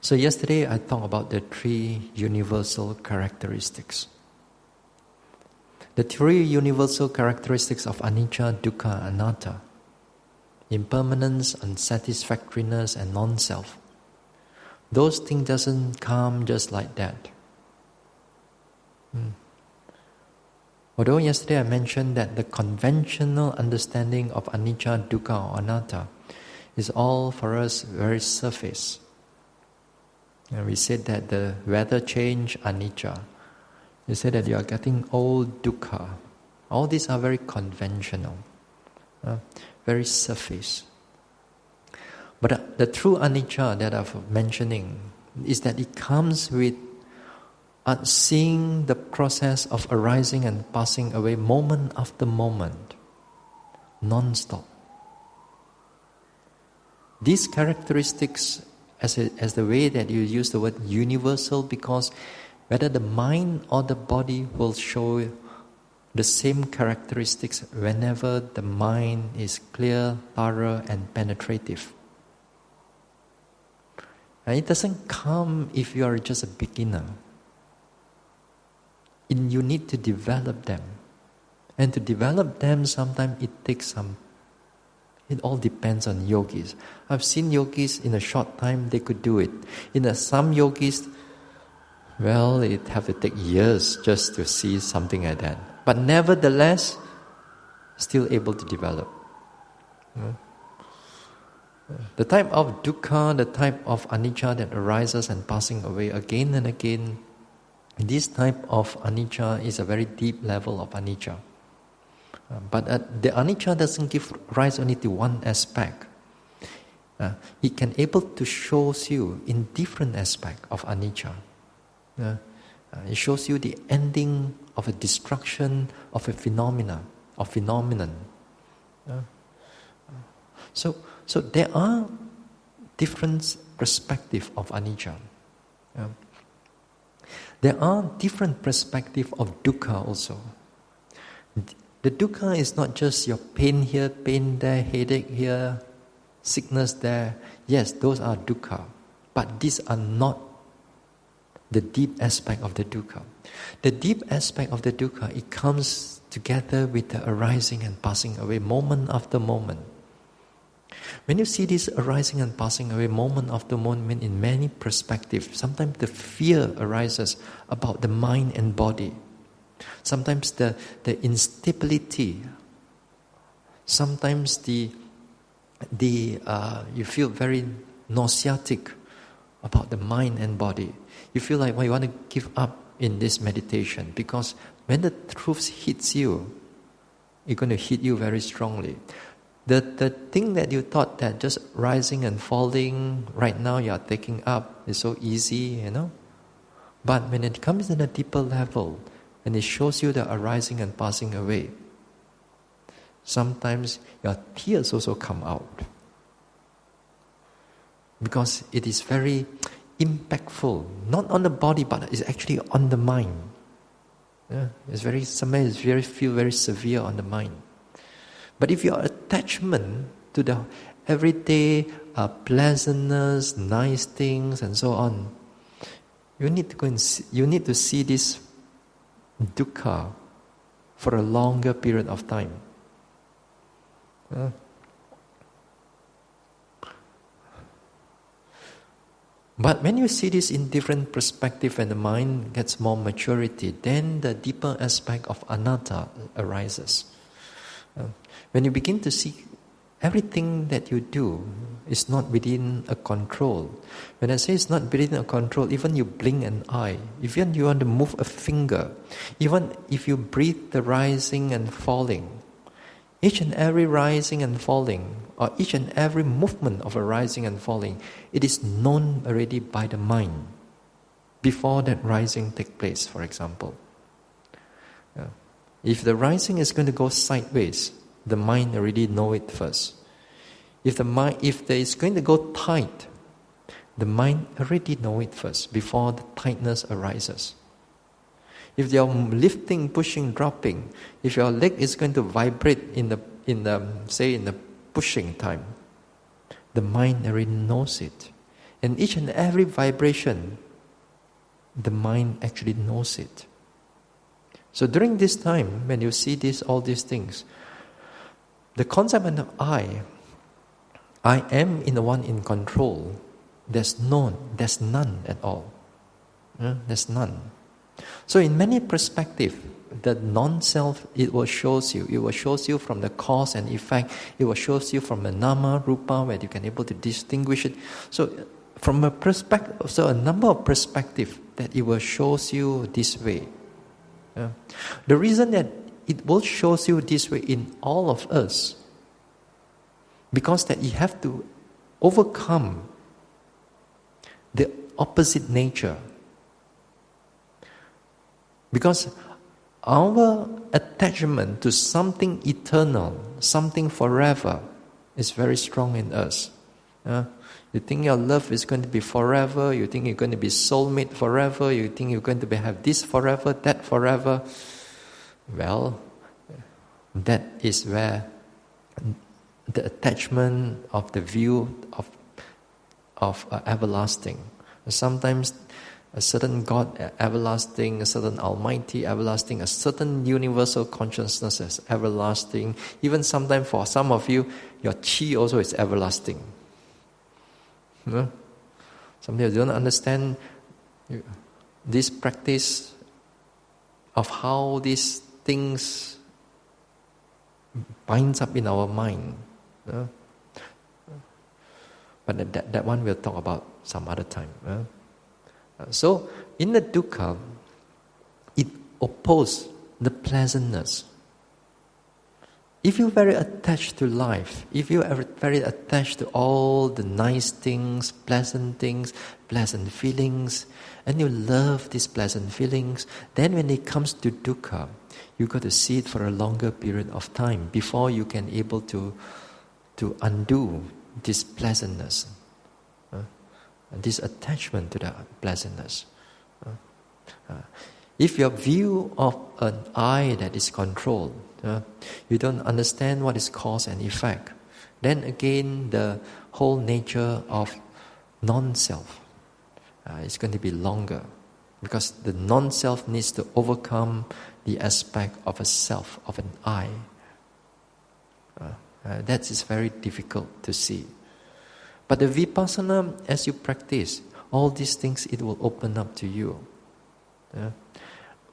So yesterday I talked about the three universal characteristics. The three universal characteristics of anicca, dukkha, anatta: impermanence, unsatisfactoriness, and non-self. Those things doesn't come just like that. Although yesterday I mentioned that the conventional understanding of anicca, dukkha, or anatta is all for us very surface. And we said that the weather change, anicca. We said that you are getting old, dukkha. All these are very conventional, very surface. But the true anicca that I'm mentioning is that it comes with seeing the process of arising and passing away moment after moment, non-stop. These characteristics, as the way that you use the word universal, because whether the mind or the body will show the same characteristics whenever the mind is clear, thorough, and penetrative. And it doesn't come if you are just a beginner. You need to develop them. And to develop them, sometimes it takes some. It all depends on yogis. I've seen yogis in a short time, they could do it. Some yogis, well, it have to take years just to see something like that. But nevertheless, still able to develop. The type of dukkha, the type of anicca that arises and passing away again and again, this type of anicca is a very deep level of anicca. But the anicca doesn't give rise only to one aspect. It can able to show you in different aspects of anicca. It shows you the ending of a destruction of a phenomenon. So there are different perspectives of anicca. There are different perspectives of dukkha also. The dukkha is not just your pain here, pain there, headache here, sickness there. Yes, those are dukkha. But these are not the deep aspect of the dukkha. The deep aspect of the dukkha, it comes together with the arising and passing away moment after moment. When you see this arising and passing away moment after moment in many perspectives, sometimes the fear arises about the mind and body. Sometimes the instability. Sometimes you feel very nauseatic about the mind and body. You feel like you want to give up in this meditation, because when the truth hits you, it's going to hit you very strongly. The thing that you thought that just rising and falling, right now you are taking up, is so easy, But when it comes in a deeper level, and it shows you the arising and passing away, sometimes your tears also come out. Because it is very impactful, not on the body, but it's actually on the mind. Feel very severe on the mind. But if your attachment to the everyday pleasantness, nice things, and so on, you need to see this dukkha for a longer period of time. But when you see this in different perspective and the mind gets more maturity, then the deeper aspect of anatta arises. When you begin to see everything that you do is not within a control. When I say it's not within a control, even you blink an eye, even you want to move a finger, even if you breathe the rising and falling, each and every rising and falling, or each and every movement of a rising and falling, it is known already by the mind before that rising takes place, for example. If the rising is going to go sideways, the mind already know it first. If there is going to go tight, the mind already know it first before the tightness arises. If you're lifting, pushing, dropping, if your leg is going to vibrate in the pushing time, the mind already knows it. And each and every vibration, the mind actually knows it. So during this time, when you see all these things, the concept of I am in the one in control. There's none at all. There's none. So in many perspectives, the non-self, it will shows you. It will shows you from the cause and effect. It will shows you from the nama, rupa, where you can able to distinguish it. So from a perspective, so a number of perspectives that it will shows you this way. The reason that it will shows you this way in all of us, because that you have to overcome the opposite nature. Because our attachment to something eternal, something forever, is very strong in us. You think your love is going to be forever, you think you're going to be soulmate forever, you think you're going to have this forever, that forever. Well, that is where the attachment of the view of everlasting. Sometimes a certain God everlasting, a certain Almighty everlasting, a certain universal consciousness is everlasting. Even sometimes for some of you, your chi also is everlasting. Sometimes you don't understand this practice of how these things binds up in our mind. But that one we'll talk about some other time. So in the dukkha, it opposes the pleasantness. If you're very attached to life, if you are very attached to all the nice things, pleasant feelings, and you love these pleasant feelings, then when it comes to dukkha, you got to see it for a longer period of time before you can able to undo this pleasantness, this attachment to the pleasantness. If your view of an I that is controlled, you don't understand what is cause and effect, then again the whole nature of non-self is going to be longer, because the non-self needs to overcome the aspect of a self, of an I. That is very difficult to see. But the vipassana, as you practice, all these things, it will open up to you.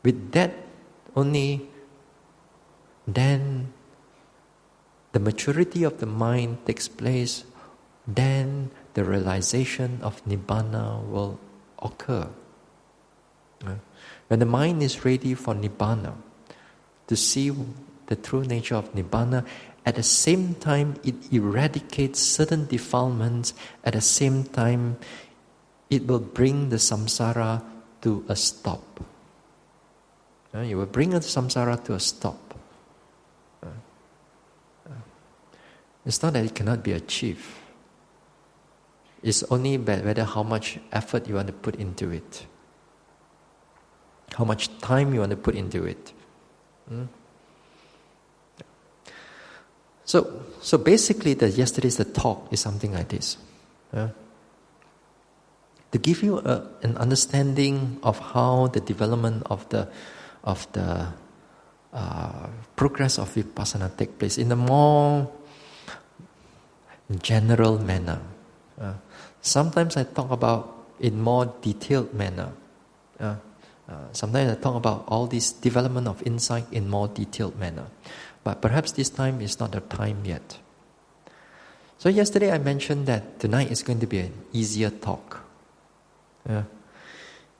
With that only, then the maturity of the mind takes place, then the realization of Nibbana will occur. When the mind is ready for Nibbana, to see the true nature of Nibbana, at the same time it eradicates certain defilements, at the same time it will bring the samsara to a stop. You will bring the samsara to a stop. It's not that it cannot be achieved. It's only whether how much effort you want to put into it. How much time you want to put into it. So basically, yesterday's talk is something like this. To give you an understanding of how the development of the progress of vipassana take place in a more general manner. Sometimes I talk about in more detailed manner. Sometimes I talk about all this development of insight in more detailed manner. But perhaps this time is not the time yet. So yesterday I mentioned that tonight is going to be an easier talk.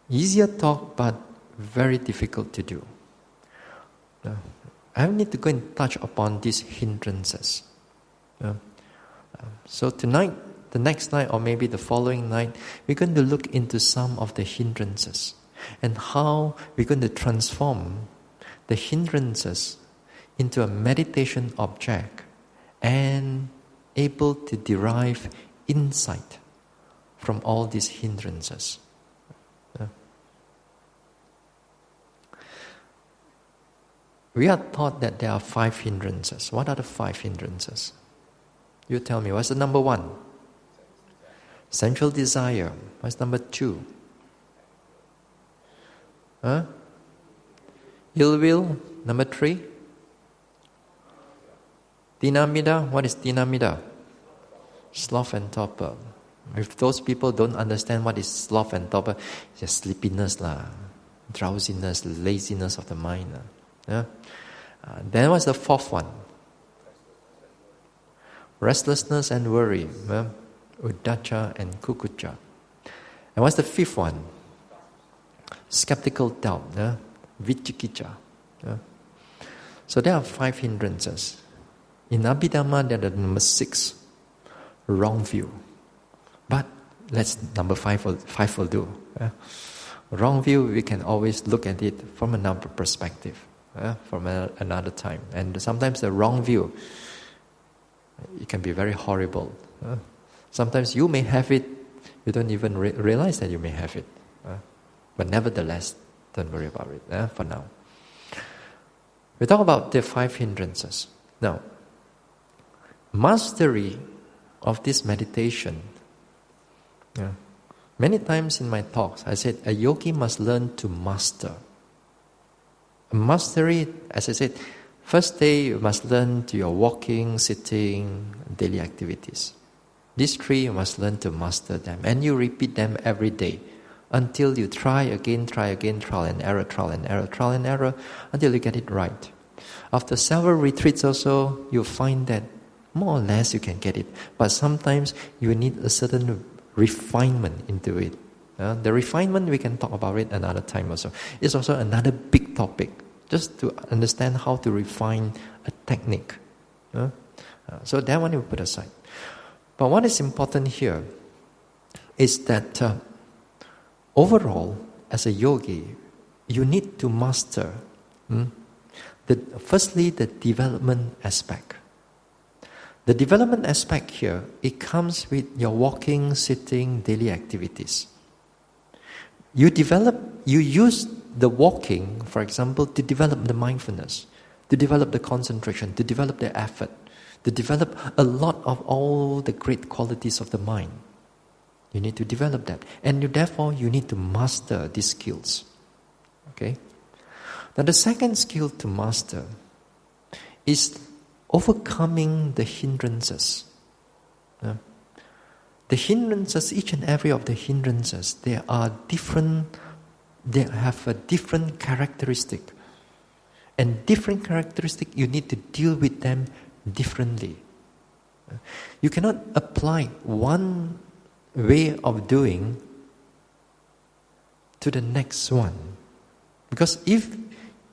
Easier talk, but very difficult to do. I need to go and touch upon these hindrances. So tonight, the next night, or maybe the following night, we're going to look into some of the hindrances and how we're going to transform the hindrances into a meditation object and able to derive insight from all these hindrances. We are taught that there are 5 hindrances. What are the 5 hindrances? You tell me, what's the number 1? Sensual desire. What's number 2? Ill will. Number 3. Dinamida. What is dinamida? Sloth and torpor. If those people don't understand what is sloth and torpor, it's just sleepiness, drowsiness, laziness of the mind. Yeah? Then what's the 4th one? Restlessness and worry. Uddhacca and kukucca. And what's the 5th one? Skeptical doubt. Vicikicca. So there are 5 hindrances. In Abhidhamma, there are number 6. Wrong view. But let's number 5 will do. Wrong view, we can always look at it from another perspective, from another time. And sometimes the wrong view, it can be very horrible. Sometimes you may have it, you don't even realize that you may have it. But nevertheless, don't worry about it for now. We talk about the 5 hindrances. Now, mastery of this meditation. Many times in my talks, I said a yogi must learn to master. Mastery, as I said, first day you must learn to your walking, sitting, daily activities. These 3 you must learn to master them, and you repeat them every day until you try again, trial and error, until you get it right. After several retreats also, you find that more or less you can get it, but sometimes you need a certain refinement into it. The refinement, we can talk about it another time also. It's also another big topic, just to understand how to refine a technique. So that one we put aside. But what is important here is that overall, as a yogi, you need to master, firstly, the development aspect. The development aspect here, it comes with your walking, sitting, daily activities. You use the walking, for example, to develop the mindfulness, to develop the concentration, to develop the effort, to develop a lot of all the great qualities of the mind. You need to develop that. And therefore, you need to master these skills. Okay? Now, the second skill to master is overcoming the hindrances. The hindrances, each and every of the hindrances, they are different, they have a different characteristic. And different characteristic, you need to deal with them differently. You cannot apply one way of doing to the next one. Because if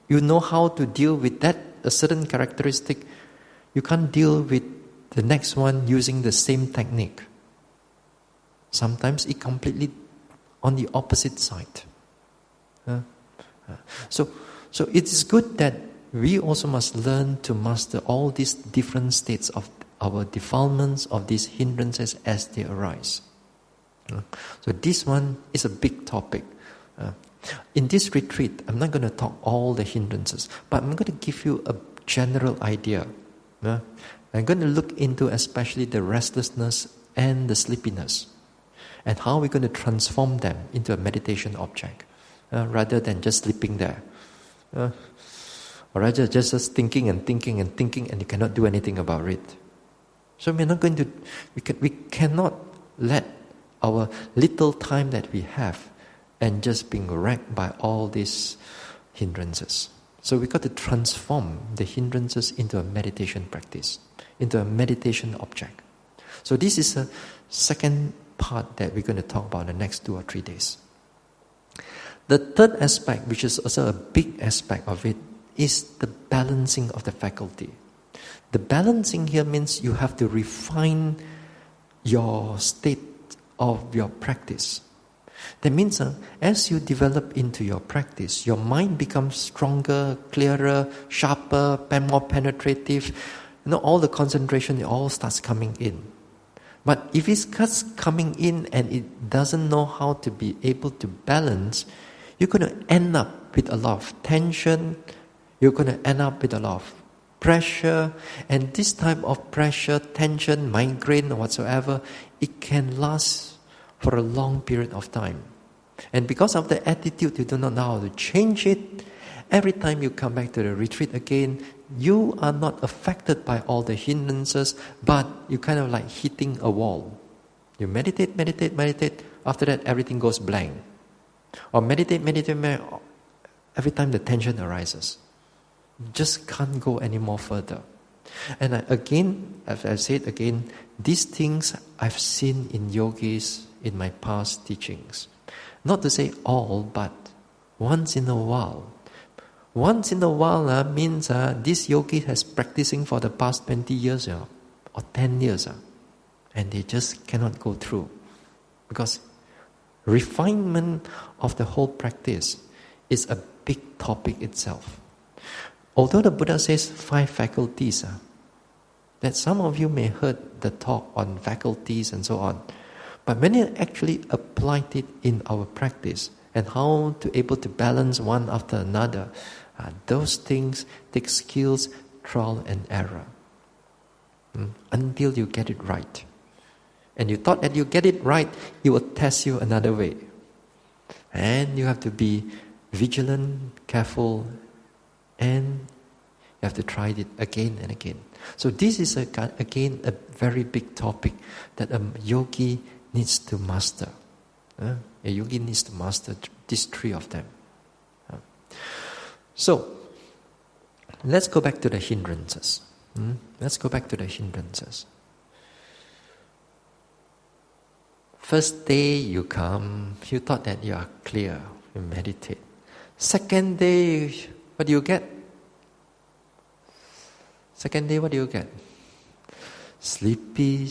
you know how to deal with that, a certain characteristic, you can't deal with the next one using the same technique. Sometimes it completely on the opposite side. So it is good that we also must learn to master all these different states of our defilements, of these hindrances as they arise. So this one is a big topic. In this retreat, I'm not going to talk all the hindrances, but I'm going to give you a general idea. I'm going to look into especially the restlessness and the sleepiness, and how we're going to transform them into a meditation object, rather than just sleeping there. Or rather just thinking and you cannot do anything about it. So we're not going to, we cannot let our little time that we have and just being wrecked by all these hindrances. So we got to transform the hindrances into a meditation practice, into a meditation object. So this is a second part that we're going to talk about in the next 2 or 3 days. The third aspect, which is also a big aspect of it, is the balancing of the faculty. The balancing here means you have to refine your state of your practice. That means as you develop into your practice, your mind becomes stronger, clearer, sharper, more penetrative. All the concentration, it all starts coming in. But if it starts coming in and it doesn't know how to be able to balance, you're going to end up with a lot of tension. You're going to end up with a lot of pressure. And this type of pressure, tension, migraine or whatsoever, it can last for a long period of time. And because of the attitude, you do not know how to change it. Every time you come back to the retreat again, you are not affected by all the hindrances, but you kind of like hitting a wall. You meditate. After that, everything goes blank. Or meditate. Every time the tension arises, you just can't go any more further. And as I said again, these things I've seen in yogis in my past teachings. Not to say all, but once in a while. Once in a while means this yogi has practicing for the past 20 years or 10 years. And they just cannot go through. Because refinement of the whole practice is a big topic itself. Although the Buddha says 5 faculties, that some of you may heard the talk on faculties and so on. But when you actually applied it in our practice and how to able to balance one after another, those things take skills, trial and error. Until you get it right. And you thought that you get it right, it will test you another way. And you have to be vigilant, careful, and you have to try it again and again. So this is again a very big topic that a yogi needs to master. A yogi needs to master these 3 of them. So let's go back to the hindrances. First day you come, you thought that you are clear, you meditate. Second day, what do you get? Sleepy.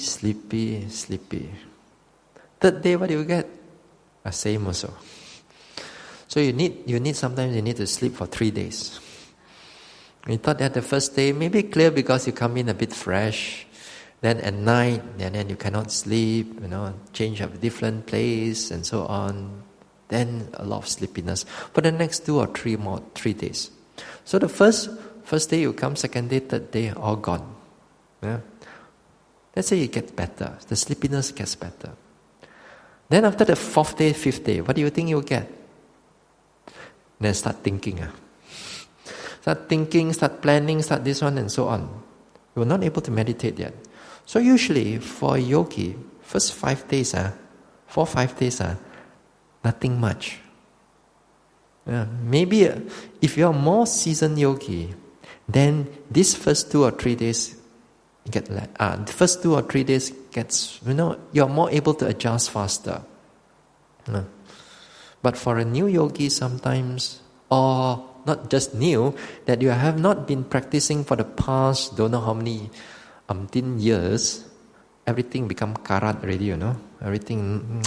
Third day, what do you get? Same also. So sometimes you need to sleep for 3 days. You thought that the first day maybe clear because you come in a bit fresh. Then at night, and then you cannot sleep, change of a different place and so on. Then a lot of sleepiness. For the next 2 or 3 days. So the first day you come, second day, third day, all gone. Yeah? Let's say it gets better. The sleepiness gets better. Then after the 4th day, 5th day, what do you think you'll get? Then start thinking. Start thinking, start planning, start this one and so on. You are not able to meditate yet. So usually for a yogi, first 5 days, 4-5 days, nothing much. Maybe if you are more seasoned yogi, then these first 2 or 3 days the first 2 or 3 days gets, you are more able to adjust faster. But for a new yogi sometimes, or not just new, that you have not been practicing for the past don't know how many years, everything become karat already, Everything,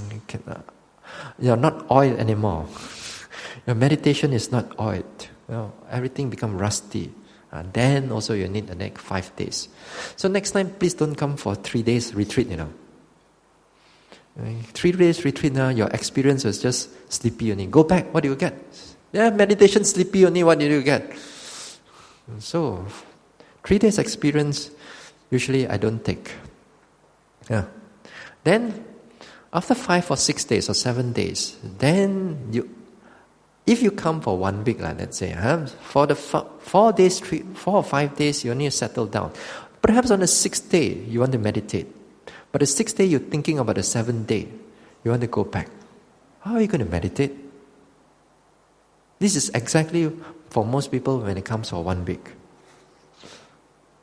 you're not oiled anymore. Your meditation is not oiled. Everything become rusty. Then also you need the next 5 days. So next time, please don't come for 3 days retreat, 3 days retreat now, your experience was just sleepy only. Go back, what do you get? Meditation sleepy only, what did you get? So, 3 days experience, usually I don't take. Then, after 5 or 6 days or 7 days, then if you come for 1 week, let's say, for the 4 or 5 days, you need to settle down. Perhaps on the 6th day, you want to meditate. But the 6th day, you're thinking about the 7th day. You want to go back. How are you going to meditate? This is exactly for most people when it comes for 1 week.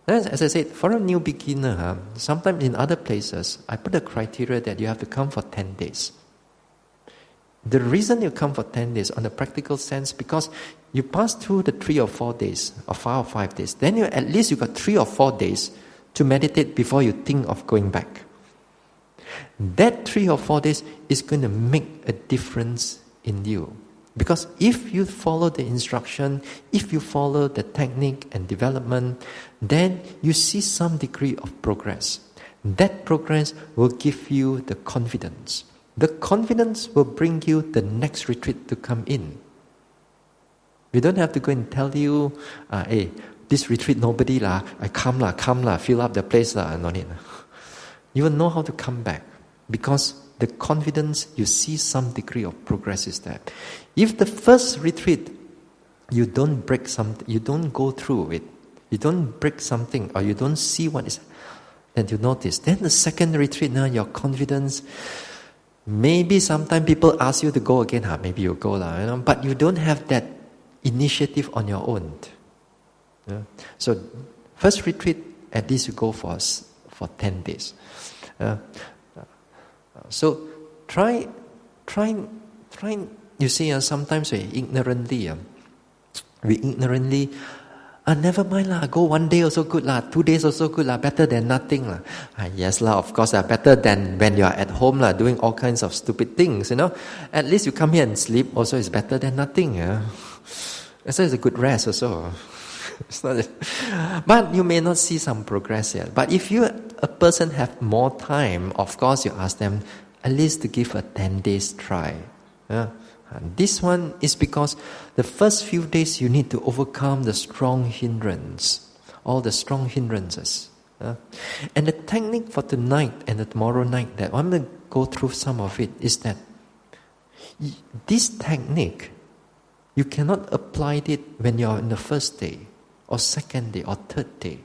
As I said, for a new beginner, sometimes in other places, I put a criteria that you have to come for 10 days. The reason you come for 10 days on a practical sense, because you pass through the 3 or 4 days, or 4 or 5 days, then at least you got 3 or 4 days to meditate before you think of going back. That 3 or 4 days is going to make a difference in you. Because if you follow the instruction, if you follow the technique and development, then you see some degree of progress. That progress will give you the confidence. The confidence will bring you the next retreat to come in. We don't have to go and tell you, hey, this retreat nobody lah, come lah, fill up the place lah, no need. You will know how to come back. Because the confidence, you see some degree of progress is there. If the first retreat, you don't break something, you don't go through it, you don't break something, or you don't see what is, then you notice. Then the second retreat, now your confidence, maybe sometimes people ask you to go again, maybe you go, but you don't have that initiative on your own. Yeah? So first retreat, at least you go for 10 days. So try. You see, sometimes we ignorantly, never mind lah. Go 1 day also good lah. 2 days also good lah. Better than nothing lah. Yes lah, of course lah. Better than when you are at home lah, doing all kinds of stupid things. At least you come here and sleep. Also, is better than nothing. Yeah. So it's a good rest also. It's not. But you may not see some progress yet. But if a person have more time, of course you ask them at least to give a 10 days try. Yeah. And this one is because the first few days you need to overcome the strong hindrance, all the strong hindrances. And the technique for tonight and the tomorrow night, that I'm going to go through some of it, is that this technique, you cannot apply it when you're in the first day, or second day, or third day.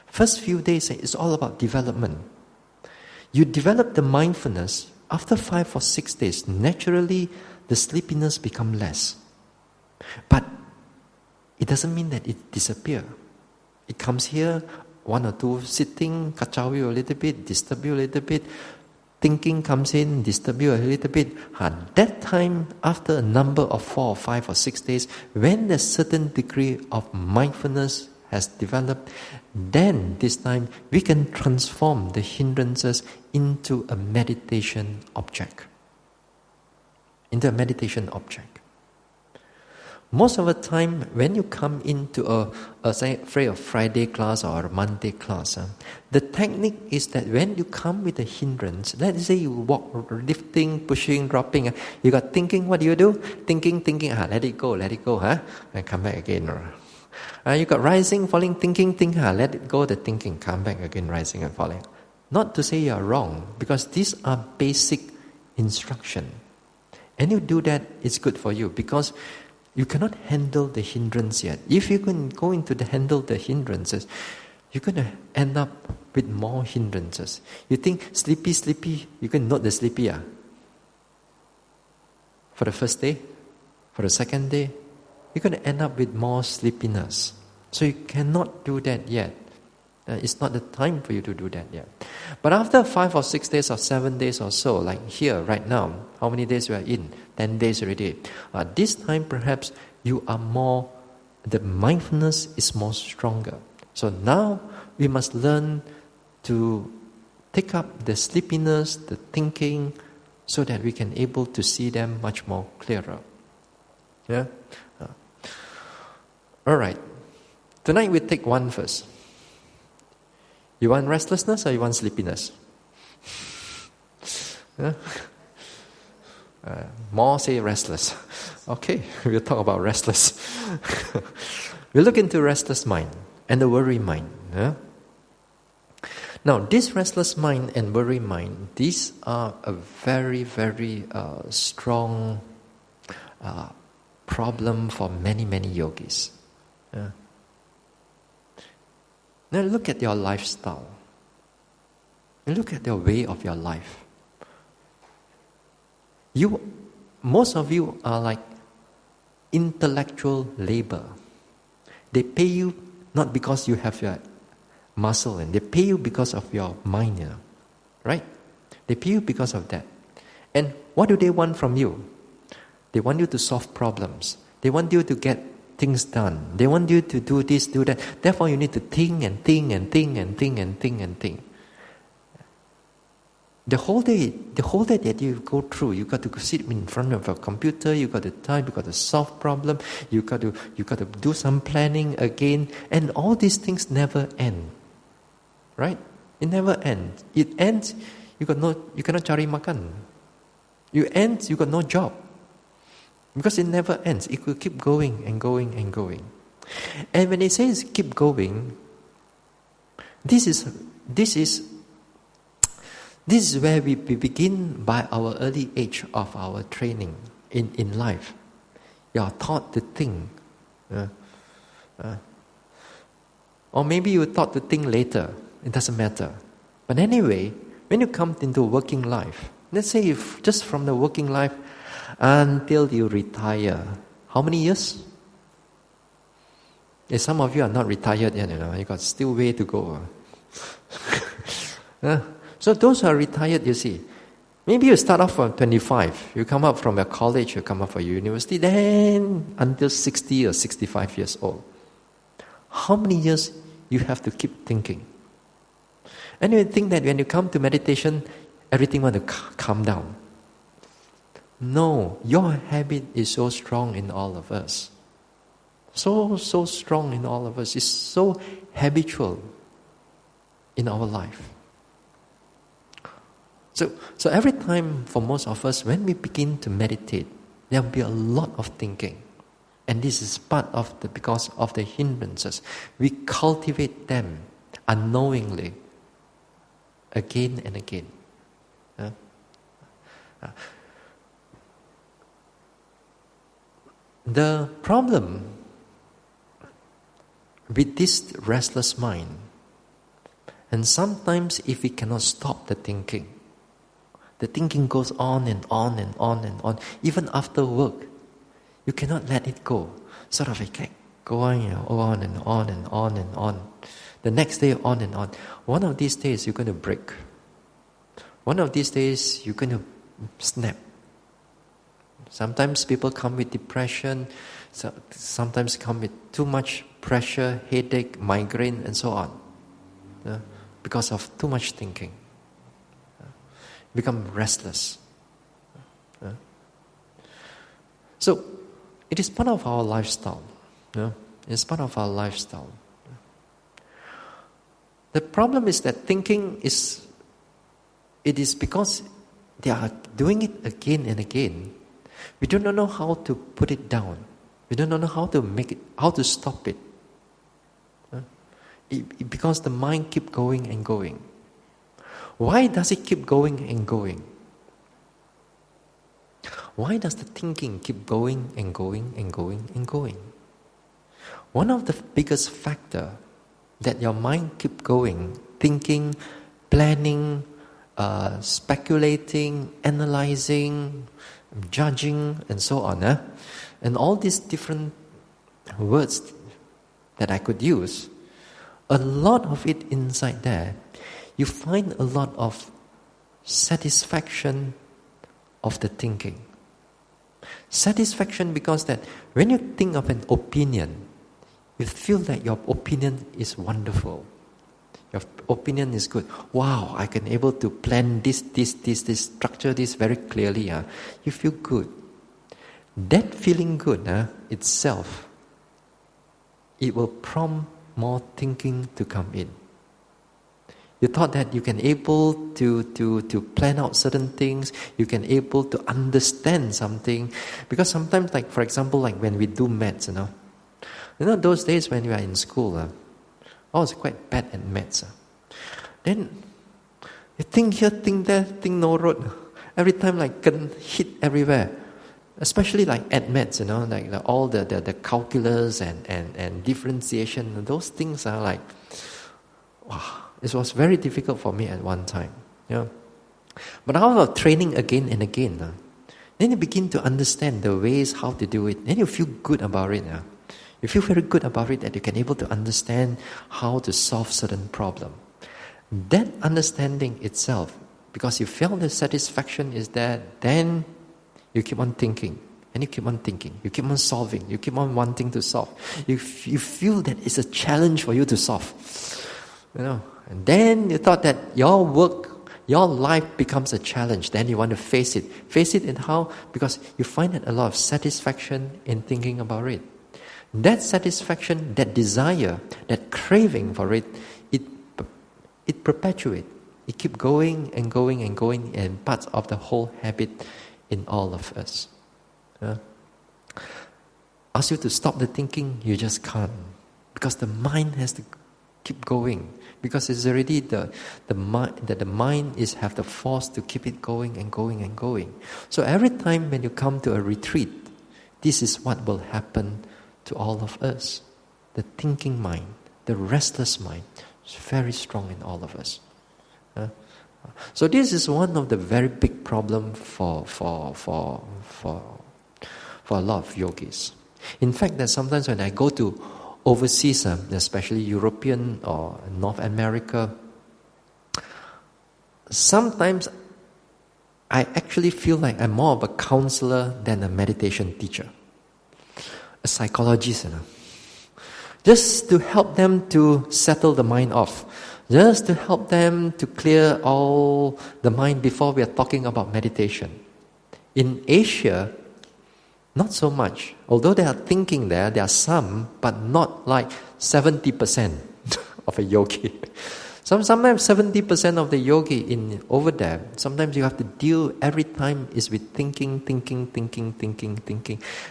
First few days, it's all about development. You develop the mindfulness. After 5 or 6 days, naturally, the sleepiness become less. But it doesn't mean that it disappears. It comes here, 1 or 2 sitting, kacau you a little bit, disturb you a little bit. Thinking comes in, disturb you a little bit. That time, after a number of 4 or 5 or 6 days, when a certain degree of mindfulness has developed, then this time we can transform the hindrances into a meditation object. Most of the time, when you come into say a Friday class or a Monday class, the technique is that when you come with a hindrance, let's say you walk, lifting, pushing, dropping, you got thinking, what do you do? Thinking, let it go, and come back again. You got rising, falling, thinking, let it go, the thinking, come back again, rising and falling. Not to say you are wrong, because these are basic instruction. And you do that, it's good for you, because you cannot handle the hindrance yet. If you can go into the handle the hindrances, you're going to end up with more hindrances. You think sleepy, you can note the sleepy. For the first day, for the second day, you're going to end up with more sleepiness. So you cannot do that yet. It's not the time for you to do that yet. But after 5 or 6 days or 7 days or so, like here, right now, how many days we are in? 10 days already. This time perhaps you are more, the mindfulness is more stronger. So now we must learn to take up the sleepiness, the thinking, so that we can able to see them much more clearer. Yeah? Alright. Tonight we take one first. You want restlessness or you want sleepiness? More say restless. Okay, we'll talk about restless. We'll look into restless mind and the worry mind. Now, this restless mind and worry mind, these are a very, very strong problem for many, many yogis. Now look at your lifestyle. Look at the way of your life. Most of you are like intellectual labor. They pay you not because you have your muscle, and they pay you because of your mind, right? They pay you because of that. And what do they want from you? They want you to solve problems. They want you to get things done. They want you to do this, do that. Therefore, you need to think and think and think and think and think and think. The whole day that you go through, you got to sit in front of a computer. You got to type. You got to solve problem. You got to do some planning again, and all these things never end. Right? It never ends. It ends. You cannot cari makan. You ends. You got no job. Because it never ends. It will keep going and going and going. And when it says keep going, this is This is where we begin by our early age of our training in life. You are taught to think. Or maybe you taught to think later. It doesn't matter. But anyway, when you come into working life, let's say if just from the working life until you retire, how many years? Yeah, some of you are not retired yet, you got still way to go. So those who are retired, you see, maybe you start off from 25, you come up from your college, you come up from university, then until 60 or 65 years old. How many years you have to keep thinking? And you think that when you come to meditation, everything want to calm down. No, your habit is so strong in all of us. So strong in all of us. It's so habitual in our life. So every time for most of us, when we begin to meditate, there will be a lot of thinking. And this is because of the hindrances. We cultivate them unknowingly, again and again. The problem with this restless mind, and sometimes if we cannot stop the thinking goes on and on and on and on. Even after work, you cannot let it go. Sort of like going on and on and on and on. The next day, on and on. One of these days, you're going to break. One of these days, you're going to snap. Sometimes people come with depression. Sometimes come with too much pressure, headache, migraine, and so on. Because of too much thinking. Become restless. So, it is part of our lifestyle. It's part of our lifestyle. The problem is that thinking it is because they are doing it again and again. We do not know how to put it down. We do not know how to stop it. Because the mind keep going and going. Why does it keep going and going? Why does the thinking keep going and going and going and going? One of the biggest factor that your mind keep going, thinking, planning, speculating, analyzing, judging, and so on. And all these different words that I could use, a lot of it inside there, you find a lot of satisfaction of the thinking. Satisfaction because that when you think of an opinion, you feel that your opinion is wonderful. Your opinion is good. Wow, I can able to plan this, structure this very clearly. You feel good. That feeling good itself, it will prompt more thinking to come in. You thought that you can able to plan out certain things, you can able to understand something. Because sometimes, like for example, like when we do maths, those days when we are in school, I was quite bad at maths. Then you think here, think there, think no road. Every time like can hit everywhere. Especially like at maths, like all the calculus and differentiation. Those things are like, wow. It was very difficult for me at one time. But out of training again and again, then you begin to understand the ways how to do it. Then you feel good about it. You feel very good about it that you can able to understand how to solve certain problem. That understanding itself, because you felt the satisfaction is there, then you keep on thinking. And you keep on thinking. You keep on solving. You keep on wanting to solve. You feel that it's a challenge for you to solve. And then you thought that your work, your life becomes a challenge. Then you want to face it. Face it in how? Because you find that a lot of satisfaction in thinking about it. That satisfaction, that desire, that craving for it, it perpetuates. It keeps going and going and going, and parts of the whole habit in all of us. Ask you to stop the thinking, you just can't. Because the mind has to keep going. because it's already the mind, that the mind is have the force to keep it going and going and going. So every time when you come to a retreat, this is what will happen to all of us. The thinking mind, the restless mind, is very strong in all of us. So this is one of the very big problem for a lot of yogis. In fact, that sometimes when I go to overseas, especially European or North America, sometimes I actually feel like I'm more of a counselor than a meditation teacher, a psychologist, just to help them to settle the mind off, just to help them to clear all the mind before we are talking about meditation. In Asia, not so much. Although they are thinking there are some, but not like 70% of a yogi. Sometimes 70% of the yogi over there, sometimes you have to deal every time is with thinking.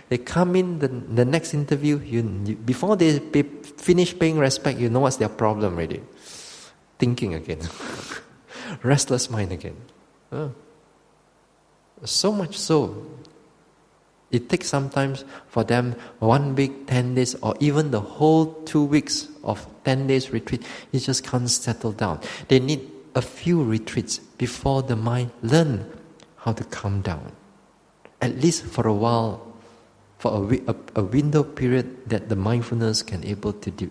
They come in the next interview, before they finish paying respect, you know what's their problem already. Thinking again. Restless mind again. So much so, it takes sometimes for them 1 week, 10 days, or even the whole 2 weeks of 10 days retreat. It just can't settle down. They need a few retreats before the mind learn how to calm down. At least for a while, for a window period that the mindfulness can able to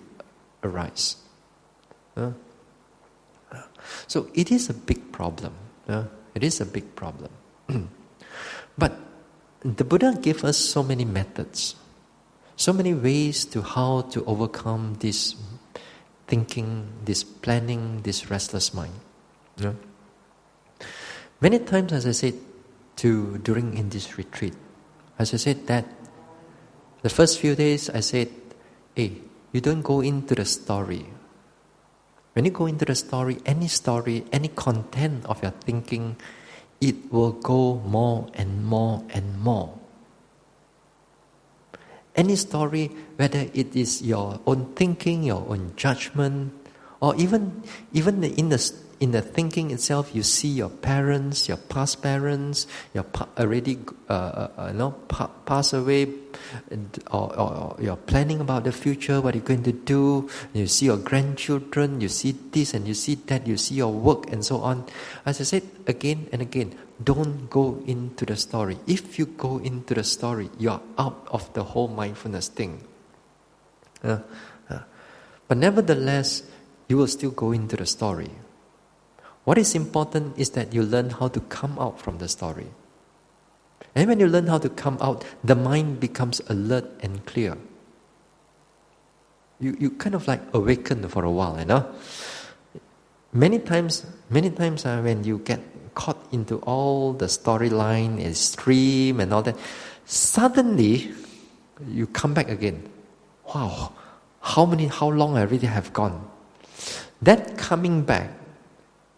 arise. So it is a big problem. It is a big problem. But the Buddha gave us so many methods, so many ways to how to overcome this thinking, this planning, this restless mind. Many times, as I said during in this retreat, as I said that the first few days I said, hey, you don't go into the story. When you go into the story, any content of your thinking, it will go more and more and more. Any story, whether it is your own thinking, your own judgment, or even in the thinking itself, you see your parents, your past parents, your already pass away, or you're planning about the future, what you're going to do. You see your grandchildren, you see this and you see that, you see your work and so on. As I said again and again, don't go into the story. If you go into the story, you're out of the whole mindfulness thing. But nevertheless, you will still go into the story. What is important is that you learn how to come out from the story. And when you learn how to come out, the mind becomes alert and clear. You kind of like awaken for a while, Many times when you get caught into all the storyline and stream and all that, suddenly you come back again. Wow, how long I really have gone? That coming back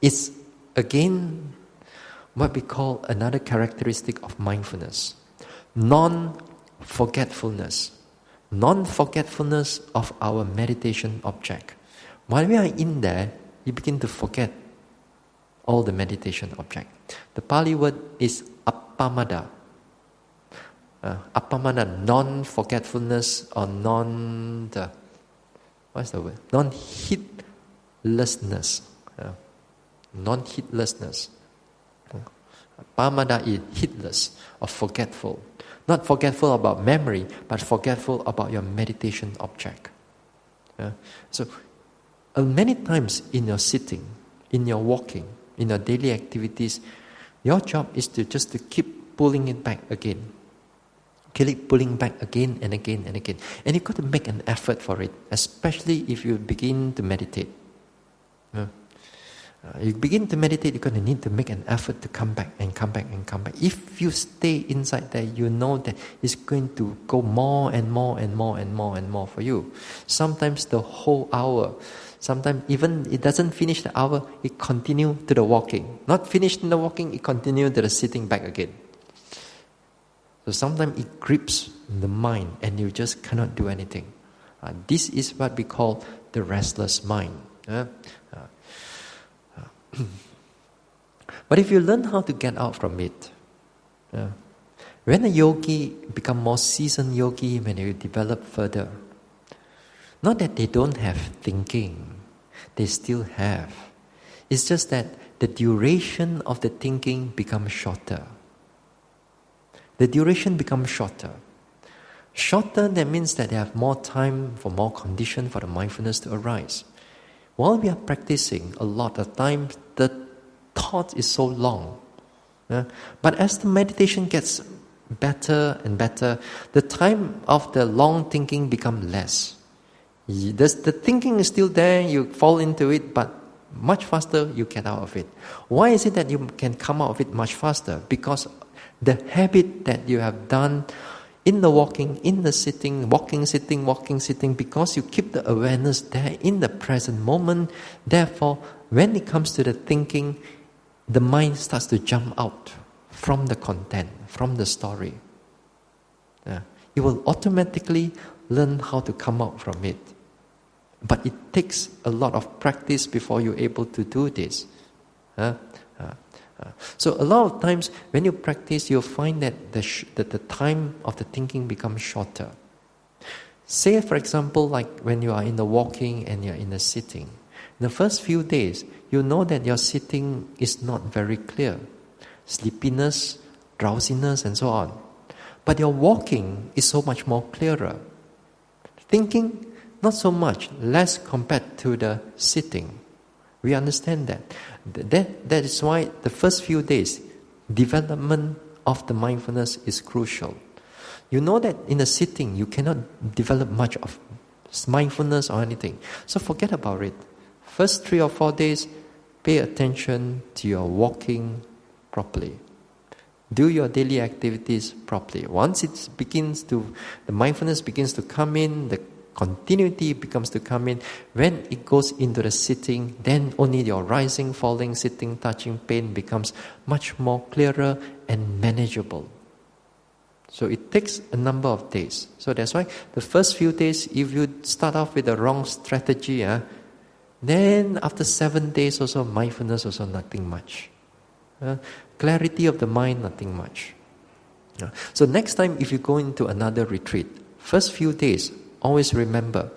is again what we call another characteristic of mindfulness. Non-forgetfulness. Non-forgetfulness of our meditation object. While we are in there, you begin to forget all the meditation object. The Pali word is appamada. Appamada, non-forgetfulness or what's the word? Non-hitlessness. Non-hitlessness. Appamada is hitless or forgetful. Not forgetful about memory, but forgetful about your meditation object. So, many times in your sitting, in your walking, in your daily activities, your job is to keep pulling it back again. Keep pulling back again and again and again. And you've got to make an effort for it, especially if you begin to meditate. You begin to meditate, you're going to need to make an effort to come back and come back and come back. If you stay inside there, you know that it's going to go more and more and more and more and more for you. Sometimes the whole hour. Sometimes even it doesn't finish the hour, it continue to the walking. Not finished in the walking, it continue to the sitting back again. So sometimes it grips the mind and you just cannot do anything. This is what we call the restless mind. But if you learn how to get out from it, when a yogi become more seasoned yogi, when you develop further, not that they don't have thinking, they still have. It's just that the duration of the thinking becomes shorter. The duration becomes shorter. Shorter, that means that they have more time for more condition for the mindfulness to arise. While we are practicing, a lot of times the thought is so long. But as the meditation gets better and better, the time of the long thinking becomes less. The thinking is still there, you fall into it, but much faster you get out of it. Why is it that you can come out of it much faster? Because the habit that you have done in the walking, in the sitting, walking, sitting, because you keep the awareness there in the present moment, therefore, when it comes to the thinking, the mind starts to jump out from the content, from the story. You will automatically learn how to come out from it. But it takes a lot of practice before you're able to do this. So a lot of times when you practice, you'll find that the time of the thinking becomes shorter. Say, for example, like when you are in the walking and you're in the sitting. In the first few days, you know that your sitting is not very clear. Sleepiness, drowsiness, and so on. But your walking is so much more clearer. Thinking, not so much, less compared to the sitting. We understand that. That is why the first few days, development of the mindfulness is crucial. You know that in a sitting, you cannot develop much of mindfulness or anything. So forget about it. First 3 or 4 days, pay attention to your walking properly. Do your daily activities properly. Once the mindfulness begins to come in, the continuity becomes to come in. When it goes into the sitting, then only your rising, falling, sitting, touching, pain becomes much more clearer and manageable. So it takes a number of days. So that's why the first few days, if you start off with the wrong strategy, then after 7 days also, mindfulness also nothing much. Clarity of the mind, nothing much. So next time if you go into another retreat, first few days, always remember,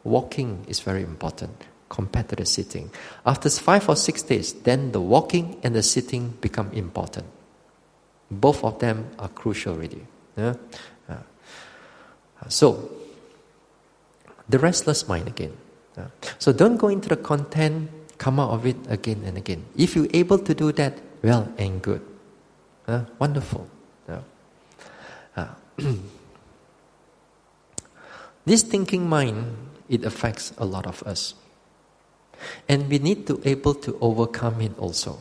walking is very important compared to the sitting. After 5 or 6 days, then the walking and the sitting become important. Both of them are crucial really. So, the restless mind again. So don't go into the content, come out of it again and again. If you're able to do that, well and good. Wonderful. This thinking mind, it affects a lot of us. And we need to able to overcome it also.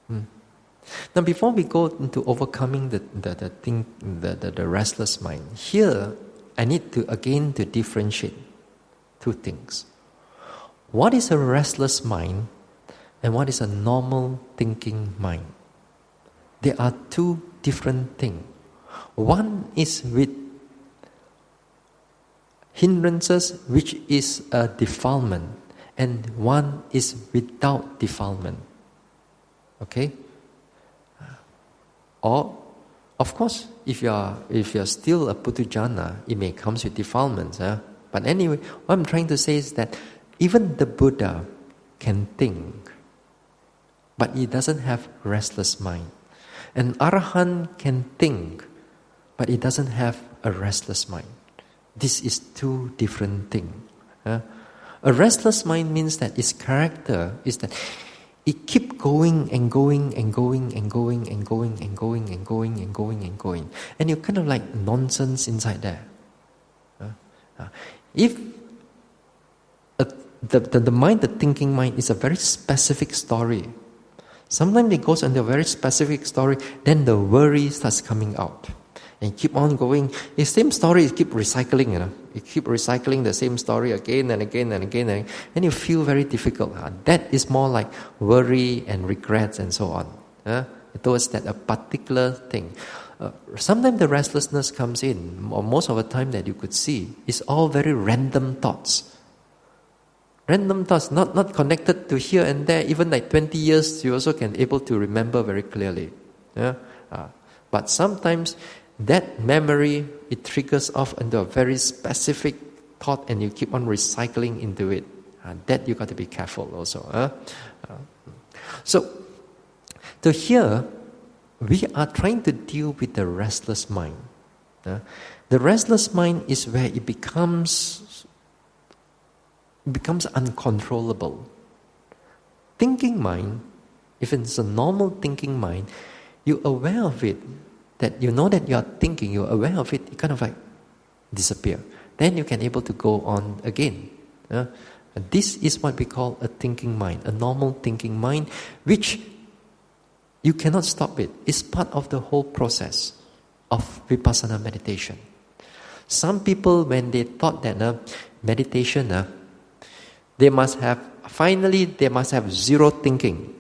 Now before we go into overcoming the restless mind, here I need to again to differentiate 2 things. What is a restless mind and what is a normal thinking mind? There are 2 different things. One is with hindrances, which is a defilement, and one is without defilement. Okay? Or, of course, if you are still a Puthujjana, it may come with defilements. But anyway, what I'm trying to say is that even the Buddha can think, but he doesn't have restless mind. An Arahant can think, but he doesn't have a restless mind. This is 2 different things. A restless mind means that its character is that it keep going and going and going and going and going and going and going and going and going. And you're kind of like nonsense inside there. If the mind, the thinking mind, is a very specific story, sometimes it goes into a very specific story, then the worry starts coming out. And keep on going. The same story, it keep recycling, You keep recycling the same story again and again and again. And you feel very difficult. That is more like worry and regrets and so on. Towards that a particular thing. Sometimes the restlessness comes in, or most of the time that you could see, it's all very random thoughts. Random thoughts, not connected to here and there, even like 20 years, you also can able to remember very clearly. Yeah? But sometimes that memory, it triggers off into a very specific thought and you keep on recycling into it. That you got to be careful also. So here, we are trying to deal with the restless mind. The restless mind is where it becomes uncontrollable. Thinking mind, if it's a normal thinking mind, you're aware of it, that you know that you are thinking, you're aware of it, it kind of like disappear. Then you can able to go on again. This is what we call a thinking mind, a normal thinking mind, which you cannot stop it. It's part of the whole process of vipassana meditation. Some people, when they thought that meditation, they must have zero thinking.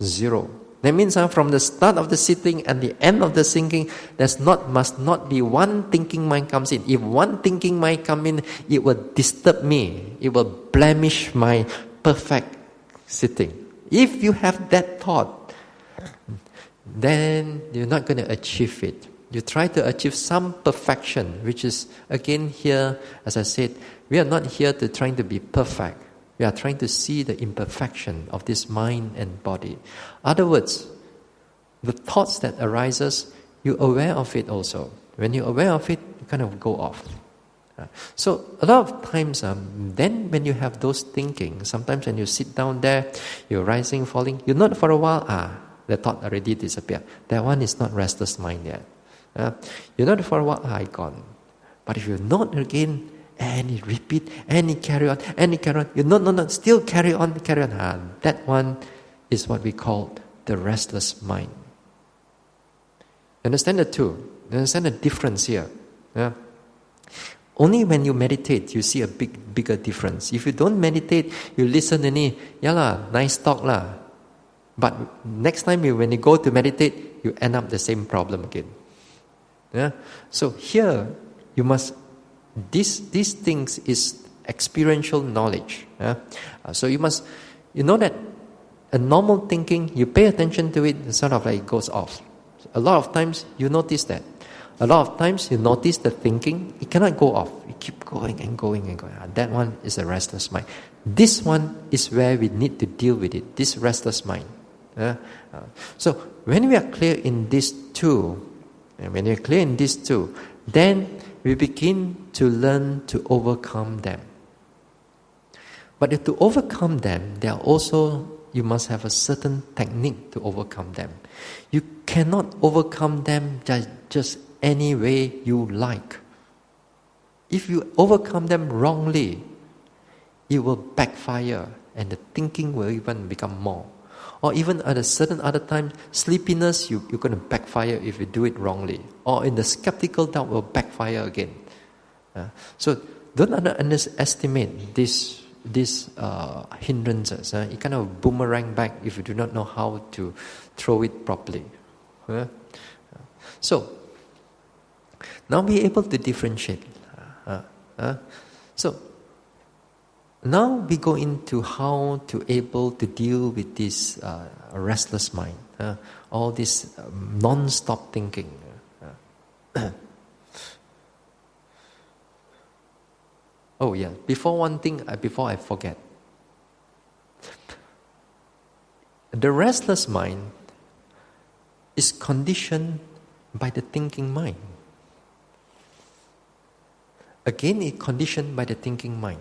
Zero. That means from the start of the sitting and the end of the sitting, must not be one thinking mind comes in. If one thinking mind come in, it will disturb me. It will blemish my perfect sitting. If you have that thought, then you're not going to achieve it. You try to achieve some perfection, which is, again here, as I said, we are not here to trying to be perfect. We are trying to see the imperfection of this mind and body. Other words, the thoughts that arises, you're aware of it also. When you're aware of it, you kind of go off. So a lot of times, then when you have those thinking, sometimes when you sit down there, you're rising, falling, you note for a while, the thought already disappeared. That one is not restless mind yet. You note for a while, gone. But if you note again, and you repeat, and you carry on, you note, still carry on. That one is what we call the restless mind. Understand the two? Understand the difference here? Only when you meditate, you see a bigger difference. If you don't meditate, you listen and nice talk lah. But next time when you go to meditate, you end up the same problem again. So here, you must, these things is experiential knowledge. So you know that a normal thinking, you pay attention to it, and sort of like it goes off. A lot of times, you notice that. A lot of times, you notice the thinking, it cannot go off. It keep going and going and going. That one is a restless mind. This one is where we need to deal with it, this restless mind. So when we are clear in these two, then we begin to learn to overcome them. But if to overcome them, there are also, you must have a certain technique to overcome them. You cannot overcome them just any way you like. If you overcome them wrongly, it will backfire and the thinking will even become more. Or even at a certain other time, sleepiness, you're going to backfire if you do it wrongly. Or in the skeptical doubt will backfire again. So don't underestimate these hindrances. It kind of boomerang back if you do not know how to throw it properly. So now be able to differentiate. So now we go into how to able to deal with this restless mind, all this non-stop thinking. Oh yeah, before I forget. The restless mind is conditioned by the thinking mind. Again, it's conditioned by the thinking mind.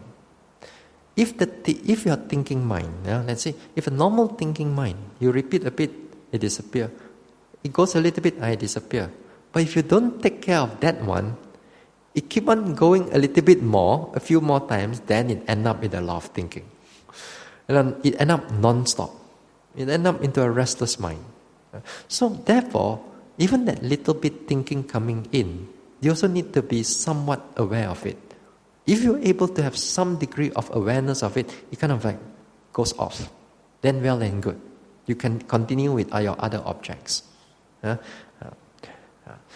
If your thinking mind, let's say, if a normal thinking mind, you repeat a bit, it disappears. It goes a little bit, it disappears. But if you don't take care of that one, it keep on going a little bit more, a few more times, then it end up with a lot of thinking. And then it end up non-stop. It end up into a restless mind. So therefore, even that little bit thinking coming in, you also need to be somewhat aware of it. If you're able to have some degree of awareness of it, it kind of like goes off. Then well and good. You can continue with your other objects.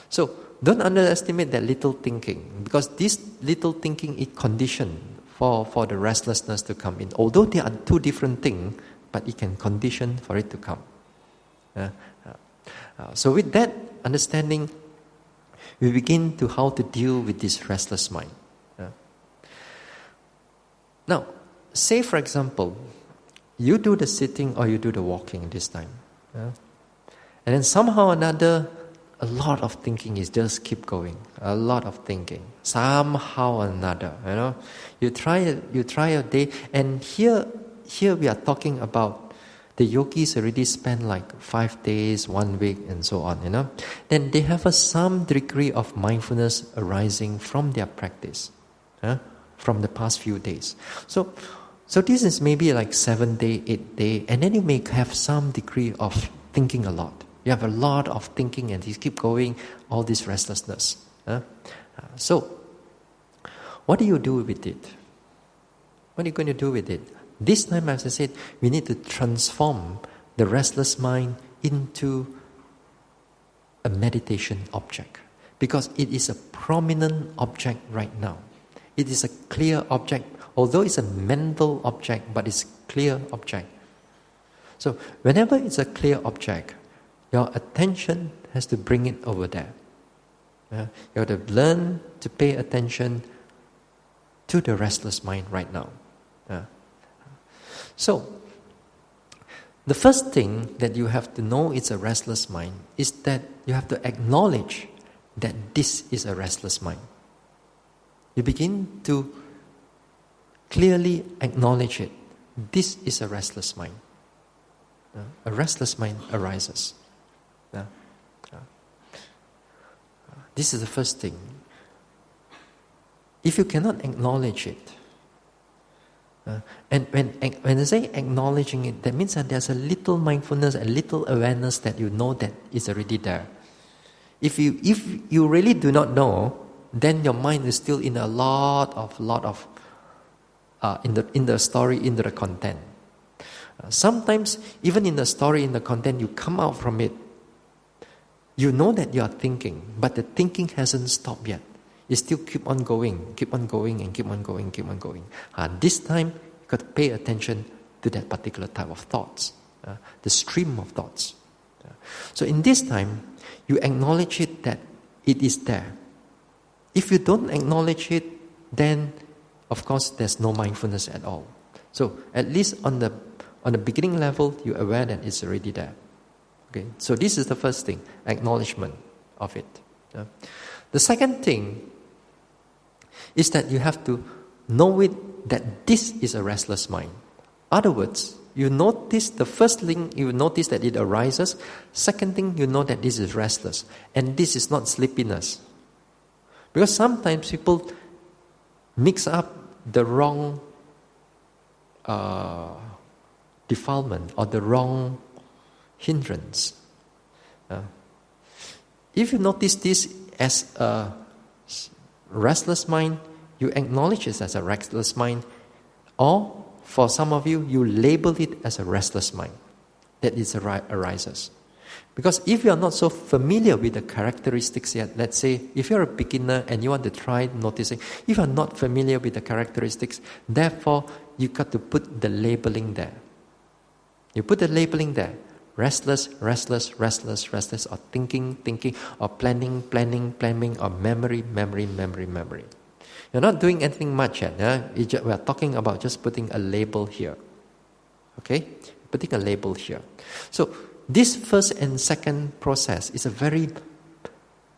So don't underestimate that little thinking, because this little thinking is conditioned for the restlessness to come in. Although they are two different things, but it can condition for it to come. So with that understanding, we begin to how to deal with this restless mind. Now, say for example, you do the sitting or you do the walking this time. And then somehow or another, a lot of thinking is just keep going. A lot of thinking. Somehow or another, You try a day, and here we are talking about the yogis already spend like 5 days, 1 week, and so on, Then they have some degree of mindfulness arising from their practice, from the past few days. So this is maybe like 7 day, 8 day, and then you may have some degree of thinking a lot. You have a lot of thinking and you keep going, all this restlessness. So, what do you do with it? What are you going to do with it? This time, as I said, we need to transform the restless mind into a meditation object. Because it is a prominent object right now. It is a clear object, although it's a mental object, but it's a clear object. So, whenever it's a clear object, your attention has to bring it over there. You have to learn to pay attention to the restless mind right now. So, the first thing that you have to know it's a restless mind is that you have to acknowledge that this is a restless mind. You begin to clearly acknowledge it. This is a restless mind. A restless mind arises. This is the first thing. If you cannot acknowledge it, and when I say acknowledging it, that means that there's a little mindfulness, a little awareness that you know that is already there. If you really do not know, then your mind is still in a lot of in the story, in the content. Sometimes even in the story, in the content, you come out from it. You know that you are thinking, but the thinking hasn't stopped yet. You still keep on going, and keep on going. This time, you got to pay attention to that particular type of thoughts, the stream of thoughts. So in this time, you acknowledge it that it is there. If you don't acknowledge it, then of course there's no mindfulness at all. So at least on the beginning level, you're aware that it's already there. Okay, so this is the first thing, acknowledgement of it. The second thing is that you have to know it that this is a restless mind. Other words, you notice the first thing, you notice that it arises. Second thing, you know that this is restless. And this is not sleepiness. Because sometimes people mix up the wrong defilement or the wrong hindrance. If you notice this as a restless mind, you acknowledge it as a restless mind, or for some of you, you label it as a restless mind that arises. Because if you are not so familiar with the characteristics yet, let's say if you're a beginner and you want to try noticing, if you're not familiar with the characteristics, therefore you got to put the labeling there. You put the labeling there. Restless, or thinking, or planning, or memory. You're not doing anything much yet. We are talking about just putting a label here. Okay? Putting a label here. So, this first and second process is a very...